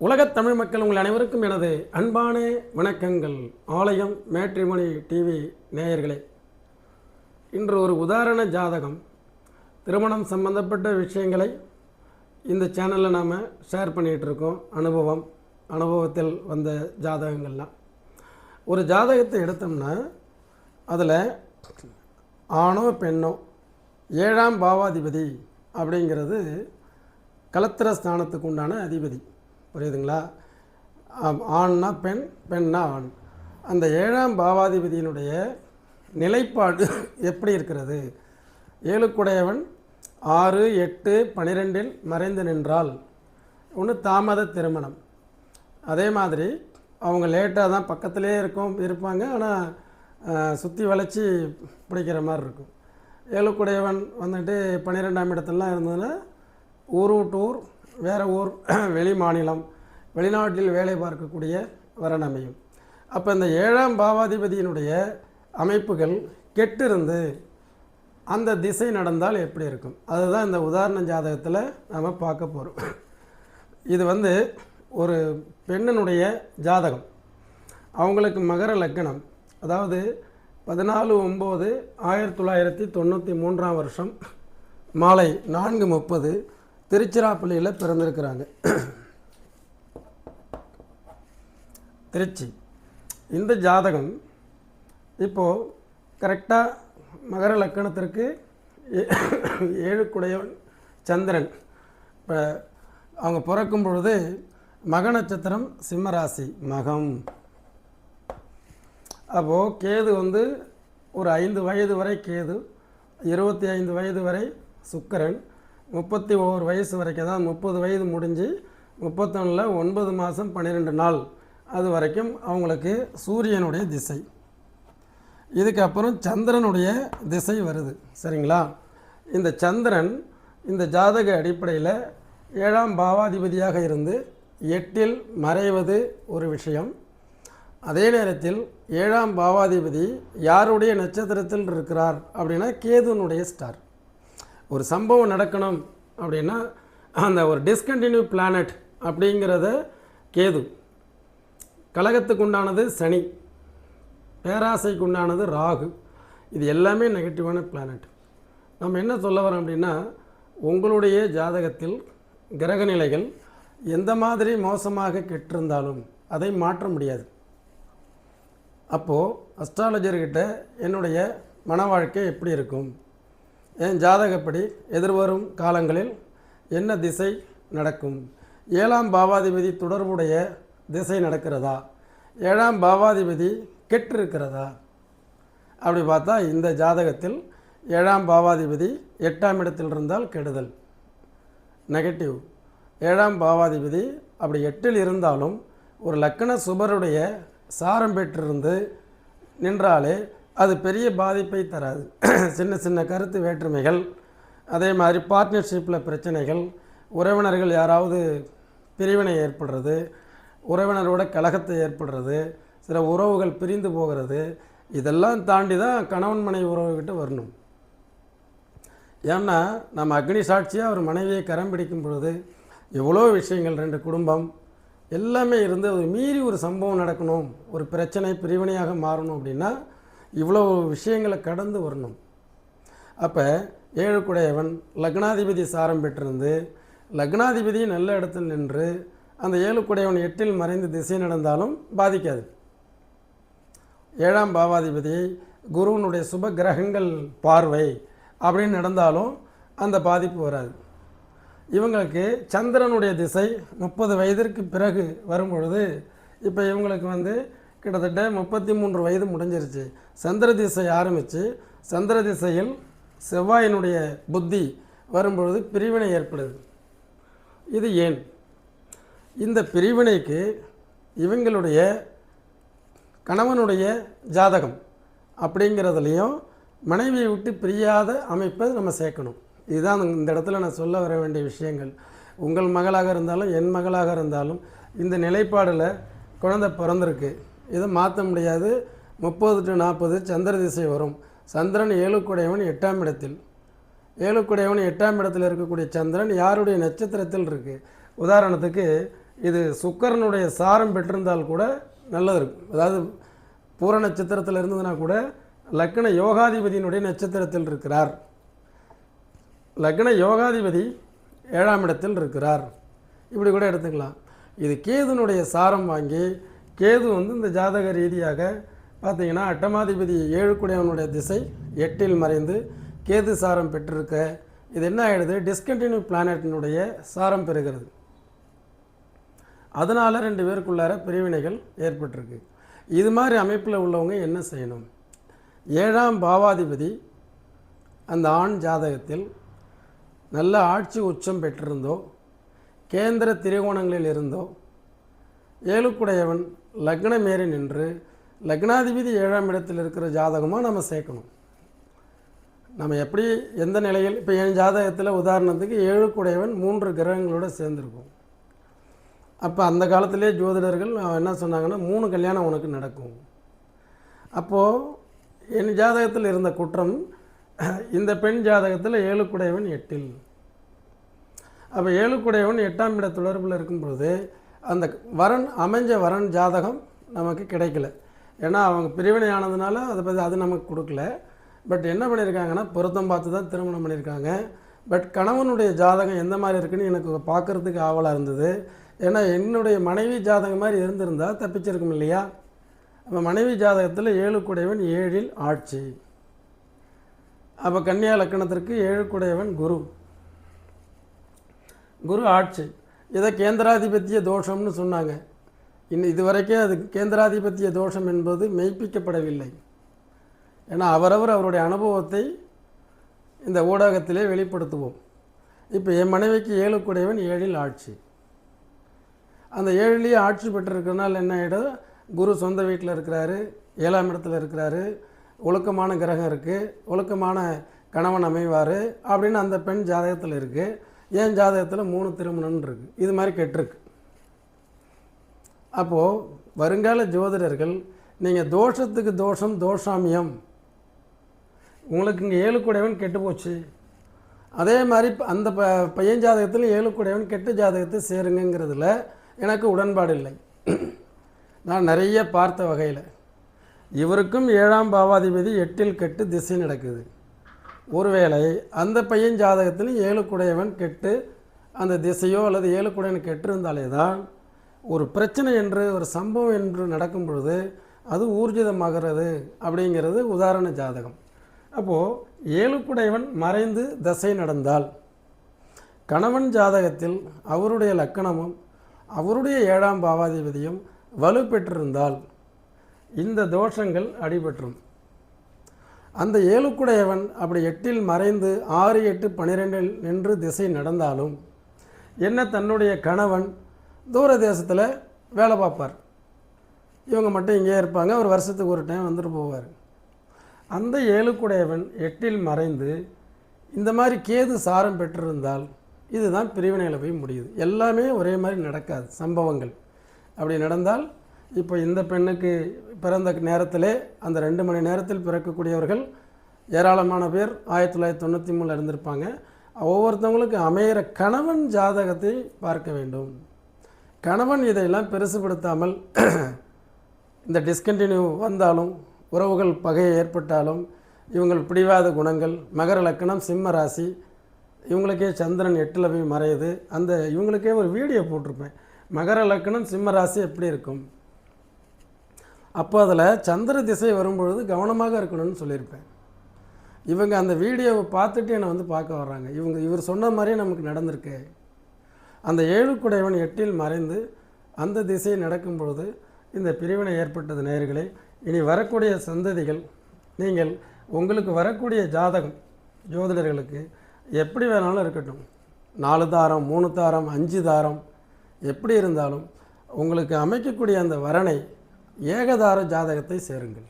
உலகத் தமிழ் மக்கள் உங்கள் அனைவருக்கும் எனது அன்பான வணக்கங்கள். ஆலயம் மேட்ரிமோனி டிவி நேயர்களே, இன்று ஒரு உதாரண ஜாதகம், திருமணம் சம்பந்தப்பட்ட விஷயங்களை இந்த சேனலில் நாம் ஷேர் பண்ணிகிட்ருக்கோம். அனுபவத்தில் வந்த ஜாதகங்கள்லாம். ஒரு ஜாதகத்தை எடுத்தோம்னா அதில் ஆணோ பெண்ணோ 7ஆம் பாவாதிபதி அப்படிங்கிறது கலத்திர ஸ்தானத்துக்கு உண்டான அதிபதி. புரியுதுங்களா? ஆண்னா பெண், பெண்ணா ஆண். அந்த 7ஆம் பாவாதிபதியினுடைய நிலைப்பாடு எப்படி இருக்கிறது? 7க்குடையவன் 6, 8, 12 மறைந்து நின்றால் ஒன்று தாமத திருமணம். அதே மாதிரி அவங்க லேட்டாக தான் பக்கத்திலே இருப்பாங்க, ஆனால் சுற்றி வளைச்சி பிடிக்கிற மாதிரி இருக்கும். 7க்குடையவன் வந்துட்டு 12ஆம் இடத்துலலாம் இருந்ததுன்னா ஊர் விட்டு ஊர், வேறு ஊர், வெளி மாநிலம், வெளிநாட்டில் வேலை பார்க்கக்கூடிய வரன் அமையும். அப்போ இந்த 7ஆம் பாவாதிபதியினுடைய அமைப்புகள் கெட்டிருந்து அந்த திசை நடந்தால் எப்படி இருக்கும், அதுதான் இந்த உதாரண ஜாதகத்தில் நாம் பார்க்க போகிறோம். இது ஒரு பெண்ணினுடைய ஜாதகம். அவங்களுக்கு மகர லக்னம், அதாவது 14/9/1993 மாலை 4:30 திருச்சிராப்பள்ளியில் பிறந்திருக்கிறாங்க. திருச்சி. இந்த ஜாதகம் இப்போது கரெக்டாக மகர லக்கணத்திற்கு 7க்குடையவன் சந்திரன். இப்போ அவங்க பிறக்கும் பொழுது மக நட்சத்திரம் சிம்மராசி மகம். அப்போது கேது ஒரு 5 வயது வரை கேது, 25 வயது வரை சுக்கிரன், 31 வயசு வரைக்கும், தான் 30 வயது முடிஞ்சு 31 9 மாதம் 12 நாள் அது வரைக்கும் அவங்களுக்கு சூரியனுடைய திசை. இதுக்கப்புறம் சந்திரனுடைய திசை வருது. சரிங்களா? இந்த சந்திரன் இந்த ஜாதக அடிப்படையில் 7ஆம் பாவாதிபதியாக இருந்து 8இல் மறைவது ஒரு விஷயம். அதே நேரத்தில் 7ஆம் பாவாதிபதி யாருடைய நட்சத்திரத்தில் இருக்கிறார் அப்படின்னா கேதுனுடைய ஸ்டார். ஒரு சம்பவம் நடக்கணும் அப்படின்னா அந்த ஒரு டிஸ்கண்டினியூ பிளானட் அப்படிங்கிறத கேது, கலகத்துக்கு உண்டானது சனி, பேராசைக்கு உண்டானது ராகு. இது எல்லாமே நெகட்டிவான பிளானட். நம்ம என்ன சொல்ல வரோம் அப்படின்னா, உங்களுடைய ஜாதகத்தில் கிரக நிலைகள் எந்த மாதிரி மோசமாக கெட்டிருந்தாலும் அதை மாற்ற முடியாது. அப்போது அஸ்ட்ராலஜர்கிட்ட என்னுடைய மன வாழ்க்கை எப்படி இருக்கும், என் ஜாதகப்படி எதிர்வரும் காலங்களில் என்ன திசை நடக்கும், 7ஆம் பாவாதிபதி தொடர்புடைய திசை நடக்கிறதா, 7ஆம் பாவாதிபதி கெட்டிருக்கிறதா, அப்படி பார்த்தா இந்த ஜாதகத்தில் 7ஆம் பாவாதிபதி 8ஆம் இடத்தில் இருந்தால் கெடுதல், நெகட்டிவ். 7ஆம் பாவாதிபதி அப்படி 8இல் இருந்தாலும் ஒரு லக்கண சுபருடைய சாரம் பெற்றிருந்து நின்றாலே அது பெரிய பாதிப்பை தராது. சின்ன சின்ன கருத்து வேற்றுமைகள், அதே மாதிரி பார்ட்னர்ஷிப்பில் பிரச்சனைகள், உறவினர்கள் யாராவது பிரிவினை ஏற்படுறது, உறவினரோட கலகத்தை ஏற்படுறது, சில உறவுகள் பிரிந்து போகிறது, இதெல்லாம் தாண்டி தான் கணவன் மனைவி உறவுகிட்ட வரணும். ஏன்னா நம்ம அக்னி சாட்சியாக ஒரு மனைவியை கரம் பிடிக்கும் பொழுது எவ்வளோ விஷயங்கள், 2 குடும்பம் எல்லாமே இருந்து அது மீறி ஒரு சம்பவம் நடக்கணும், ஒரு பிரச்சனை பிரிவினையாக மாறணும் அப்படின்னா இவ்வளோ விஷயங்களை கடந்து வரணும். அப்போ 7க்குடையவன் லக்னாதிபதி சாரம் பெற்றிருந்து லக்னாதிபதி நல்ல இடத்தில் நின்று அந்த 7க்குடையவன் 8இல் மறைந்து திசை நடந்தாலும் பாதிக்காது. 7ஆம் பாவாதிபதி குருவனுடைய சுப கிரகங்கள் பார்வை அப்படின்னு நடந்தாலும் அந்த பாதிப்பு வராது. இவங்களுக்கு சந்திரனுடைய திசை 30 வயதிற்கு பிறகு வரும்பொழுது, இப்போ இவங்களுக்கு கிட்டத்தட்ட 33 வயது முடிஞ்சிருச்சு. சந்திர திசை ஆரம்பித்து சந்திர திசையில் செவ்வாயினுடைய புத்தி வரும்பொழுது பிரிவினை ஏற்படுது. இது ஏன்? இந்த பிரிவினைக்கு இவங்களுடைய கணவனுடைய ஜாதகம் அப்படிங்கிறதுலையும் மனைவியை விட்டு பிரியாத அமைப்பை நம்ம சேர்க்கணும். இதுதான் இந்த இடத்துல நான் சொல்ல வர வேண்டிய விஷயங்கள். உங்கள் மகளாக இருந்தாலும் என் மகளாக இருந்தாலும் இந்த நிலைப்பாடில் குழந்தை பிறந்திருக்கு, இதை மாற்ற முடியாது. 30 to 40 சந்திர திசை வரும். சந்திரன் 7க்குடையவன் 8ஆம் இடத்தில், 7க்குடையவன் 8ஆம் இடத்தில் இருக்கக்கூடிய சந்திரன் யாருடைய நட்சத்திரத்தில் இருக்குது? உதாரணத்துக்கு இது சுக்கிரனுடைய சாரம் பெற்றிருந்தால் கூட நல்லது இருக்கும். அதாவது பூர நட்சத்திரத்தில் இருந்ததுன்னா கூட லக்ன யோகாதிபதியினுடைய நட்சத்திரத்தில் இருக்கிறார், லக்ன யோகாதிபதி 7ஆம் இடத்தில் இருக்கிறார், இப்படி கூட எடுத்துக்கலாம். இது கேதுனுடைய சாரம் வாங்கி கேது வந்து இந்த ஜாதக ரீதியாக பார்த்தீங்கன்னா அட்டமாதிபதி 7 திசை 8இல் மறைந்து கேது சாரம் பெற்றிருக்க இது என்ன ஆகிடுது, டிஸ்கண்டினியூ பிளானட்டினுடைய சாரம் பெறுகிறது. அதனால் 2 பேருக்குள்ளார பிரிவினைகள் ஏற்பட்டிருக்கு. இது மாதிரி அமைப்பில் உள்ளவங்க என்ன செய்யணும், 7ஆம் பாவாதிபதி அந்த ஆண் ஜாதகத்தில் நல்ல ஆட்சி உச்சம் பெற்றிருந்தோ கேந்திர திரிகோணங்களில் இருந்தோ 7க்குடையவன் லக்னமேறி நின்று லக்னாதிபதி 7ஆம் இடத்தில் இருக்கிற ஜாதகமாக நம்ம சேர்க்கணும். நம்ம எப்படி எந்த நிலையில், இப்போ என் ஜாதகத்தில் உதாரணத்துக்கு 7க்குடையவன் 3 கிரகங்களோடு சேர்ந்துருக்கும். அப்போ அந்த காலத்திலே ஜோதிடர்கள் என்ன சொன்னாங்கன்னா 3 கல்யாணம் உனக்கு நடக்கும். அப்போது என் ஜாதகத்தில் இருந்த குற்றம், இந்த பெண் ஜாதகத்தில் 7க்குடையவன் 8இல். அப்போ 7க்குடையவன் 8ஆம் இட தொடர்பில் இருக்கும்பொழுது அந்த வரன் அமைஞ்ச வரன் ஜாதகம் நமக்கு கிடைக்கல. ஏன்னா அவங்க பிரிவினை ஆனதுனால அதை பற்றி அது நமக்கு கொடுக்கல. பட் என்ன பண்ணியிருக்காங்கன்னா பொருத்தம் பார்த்து தான் திருமணம் பண்ணியிருக்காங்க. பட் கணவனுடைய ஜாதகம் எந்த மாதிரி இருக்குன்னு எனக்கு பார்க்குறதுக்கு ஆவலாக இருந்தது. ஏன்னா என்னுடைய மனைவி ஜாதகம் மாதிரி இருந்திருந்தால் தப்பிச்சிருக்கும் இல்லையா. அப்போ மனைவி ஜாதகத்தில் 7க்குடையவன் 7இல் ஆட்சி. அப்போ கன்னியா லக்கணத்திற்கு 7க்குடையவன் குரு, குரு ஆட்சி. இதை கேந்திராதிபத்திய தோஷம்னு சொன்னாங்க. இன்னும் இதுவரைக்கும் அது கேந்திராதிபத்திய தோஷம் என்பது மெய்ப்பிக்கப்படவில்லை. ஏன்னா அவருடைய அனுபவத்தை இந்த ஊடகத்திலே வெளிப்படுத்துவோம். இப்போ என் மனைவிக்கு 7க்குடையவன் 7இல் ஆட்சி. அந்த 7லேயே ஆட்சி பெற்றிருக்கிறதுனால என்ன ஆகிடும், குரு சொந்த வீட்டில் இருக்கிறாரு, 7ஆம் இடத்துல இருக்கிறாரு, ஒழுக்கமான கிரகம் இருக்குது, ஒழுக்கமான கணவன் அமைவார் அப்படின்னு அந்த பெண் ஜாதகத்தில் இருக்குது. என் ஜாதகத்தில் 3 திருமணம்னு இருக்குது. இது மாதிரி கெட்டிருக்கு. அப்போது வருங்கால ஜோதிடர்கள் நீங்கள் தோஷத்துக்கு தோஷம் தோஷாமியம், உங்களுக்கு இங்கே 7க்குடையவன் கெட்டு போச்சு, அதே மாதிரி அந்த பையன் ஜாதகத்தில் 7க்குடையவன் கெட்ட ஜாதகத்தை சேருங்கிறதுல எனக்கு உடன்பாடு இல்லை. நான் நிறைய பார்த்த வகையில் இவருக்கும் 7ஆம் பாவாதிபதி 8இல் கெட்டு திசை நடக்குது. ஒருவேளை அந்த பையன் ஜாதகத்தில் 7க்குடையவன் கெட்டு அந்த திசையோ அல்லது 7க்குடையவன் கெட்டிருந்தாலே தான் ஒரு பிரச்சனை என்று ஒரு சம்பவம் என்று நடக்கும் பொழுது அது ஊர்ஜிதமாகிறது அப்படிங்கிறது உதாரண ஜாதகம். அப்போது 7க்குடையவன் மறைந்து தசை நடந்தால் கணவன் ஜாதகத்தில் அவருடைய லக்கணமும் அவருடைய 7ஆம் பாவாதிபதியும் வலுப்பெற்றிருந்தால் இந்த தோஷங்கள் அடிபற்றும். அந்த 7க்குடையவன் அப்படி 8இல் மறைந்து 6, 8, 12இல் நின்று திசை நடந்தாலும் என்ன, தன்னுடைய கணவன் தூர தேசத்தில் வேலை பார்ப்பார், இவங்க மட்டும் இங்கே இருப்பாங்க, ஒரு வருஷத்துக்கு ஒரு டைம் வந்துட்டு போவார். அந்த 7க்குடையவன் 8இல் மறைந்து இந்த மாதிரி கேது சாரம் பெற்றிருந்தால் இதுதான் பிரிவினையில் போய் முடியுது. எல்லாமே ஒரே மாதிரி நடக்காது சம்பவங்கள். அப்படி நடந்தால் இப்போ இந்த பெண்ணுக்கு பிறந்த நேரத்திலே அந்த 2 மணி நேரத்தில் பிறக்கக்கூடியவர்கள் ஏராளமான பேர் 1993 இருந்திருப்பாங்க. ஒவ்வொருத்தவங்களுக்கு அமைகிற கணவன் ஜாதகத்தை பார்க்க வேண்டும். கணவன் இதையெல்லாம் பெருசுபடுத்தாமல் இந்த டிஸ்கண்டினியூ வந்தாலும், உறவுகள் பகையை ஏற்பட்டாலும், இவங்கள் பிடிவாத குணங்கள், மகர லக்கணம் சிம்ம ராசி, இவங்களுக்கே சந்திரன் 8இல் போய் மறையுது. அந்த இவங்களுக்கே ஒரு வீடியோ போட்டிருப்பேன், மகர லக்கணம் சிம்ம ராசி எப்படி இருக்கும். அப்போ அதில் சந்திர திசை வரும்பொழுது கவனமாக இருக்கணும்னு சொல்லியிருப்பேன். இவங்க அந்த வீடியோவை பார்த்துட்டு என்னை வந்து பார்க்க வர்றாங்க. இவர் சொன்ன மாதிரியே நமக்கு நடந்திருக்கு. அந்த 7க்குடையவன் 8இல் மறைந்து அந்த திசை நடக்கும் பொழுது இந்த பிரிவினை ஏற்பட்டது. நேயர்களே, இனி வரக்கூடிய சந்ததிகள், நீங்கள் உங்களுக்கு வரக்கூடிய ஜாதகம் ஜோதிடர்களுக்கு எப்படி வேணாலும் இருக்கட்டும், 4 தாரம் 3 தாரம் 5 தாரம் எப்படி இருந்தாலும் உங்களுக்கு அமைக்கக்கூடிய அந்த வரனை ஏகதார ஜாதகத்தை சேருங்கள்.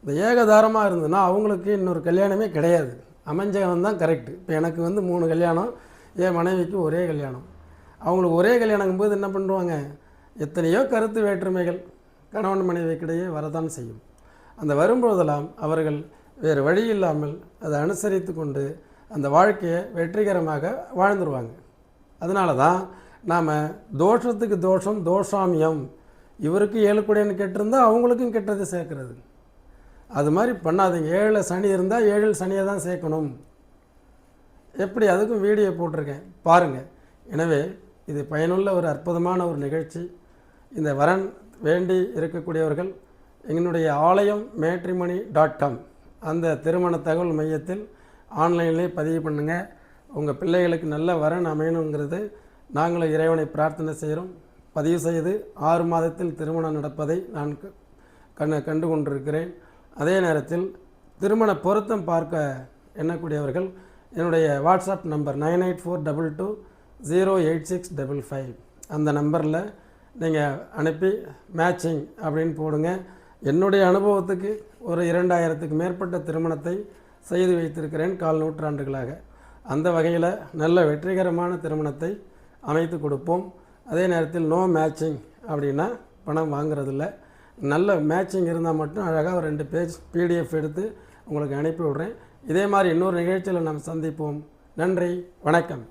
இந்த ஏகதாரமாக இருந்ததுன்னா அவங்களுக்கு இன்னொரு கல்யாணமே கிடையாது, அமைஞ்சவன் தான் கரெக்டு. இப்போ எனக்கு வந்து 3 கல்யாணம், என் மனைவிக்கு ஒரே கல்யாணம். அவங்களுக்கு ஒரே கல்யாணம் போது என்ன பண்ணுவாங்க, எத்தனையோ கருத்து வேற்றுமைகள் கணவன் மனைவிக்கிடையே வரதான் செய்யும். அந்த வரும்போதெல்லாம் அவர்கள் வேறு வழி இல்லாமல் அதை அனுசரித்து கொண்டு அந்த வாழ்க்கையை வெற்றிகரமாக வாழ்ந்துருவாங்க. அதனால தான் நாம் தோஷத்துக்கு தோஷம் தோஷாமியம், இவருக்கு 7 கூடையன்னு கேட்டிருந்தால் அவங்களுக்கும் கெட்டது சேர்க்கறது. அது மாதிரி பண்ணாதீங்க. 7 சனி இருந்தால் 7 சனியை தான் சேர்க்கணும். எப்படி, அதுக்கும் வீடியோ போட்டிருக்கேன் பாருங்கள். எனவே இது பயனுள்ள ஒரு அற்புதமான ஒரு நிகழ்ச்சி. இந்த வரன் வேண்டி இருக்கக்கூடியவர்கள் எங்களுடைய ஆலயம் matrimony.com அந்த திருமண தகவல் மையத்தில் ஆன்லைன்லேயே பதிவு பண்ணுங்கள். உங்கள் பிள்ளைகளுக்கு நல்ல வரன் அமையணுங்கிறது நாங்களும் இறைவனை பிரார்த்தனை செய்கிறோம். பதிவு செய்து 6 மாதத்தில் திருமணம் நடப்பதை நான் கண்டு கொண்டிருக்கிறேன். அதே நேரத்தில் திருமண பொருத்தம் பார்க்க எண்ணக்கூடியவர்கள் என்னுடைய வாட்ஸ்அப் நம்பர் 9842208655 அந்த நம்பரில் நீங்கள் அனுப்பி மேட்சிங் அப்படின்னு போடுங்க. என்னுடைய அனுபவத்துக்கு ஒரு 2000க்கு மேற்பட்ட திருமணத்தை செய்து வைத்திருக்கிறேன் 4 நூற்றாண்டுகளாக. அந்த வகையில் நல்ல வெற்றிகரமான திருமணத்தை அமைத்து கொடுப்போம். அதே நேரத்தில் நோ மேட்சிங் அப்படின்னா பணம் வாங்குறதில்ல. நல்ல மேட்சிங் இருந்தால் மட்டும் அழகாக ஒரு 2 பேஜ் PDF எடுத்து உங்களுக்கு அனுப்பி விட்றேன். இதே மாதிரி இன்னொரு நிகழ்ச்சியில் நாம் சந்திப்போம். நன்றி, வணக்கம்.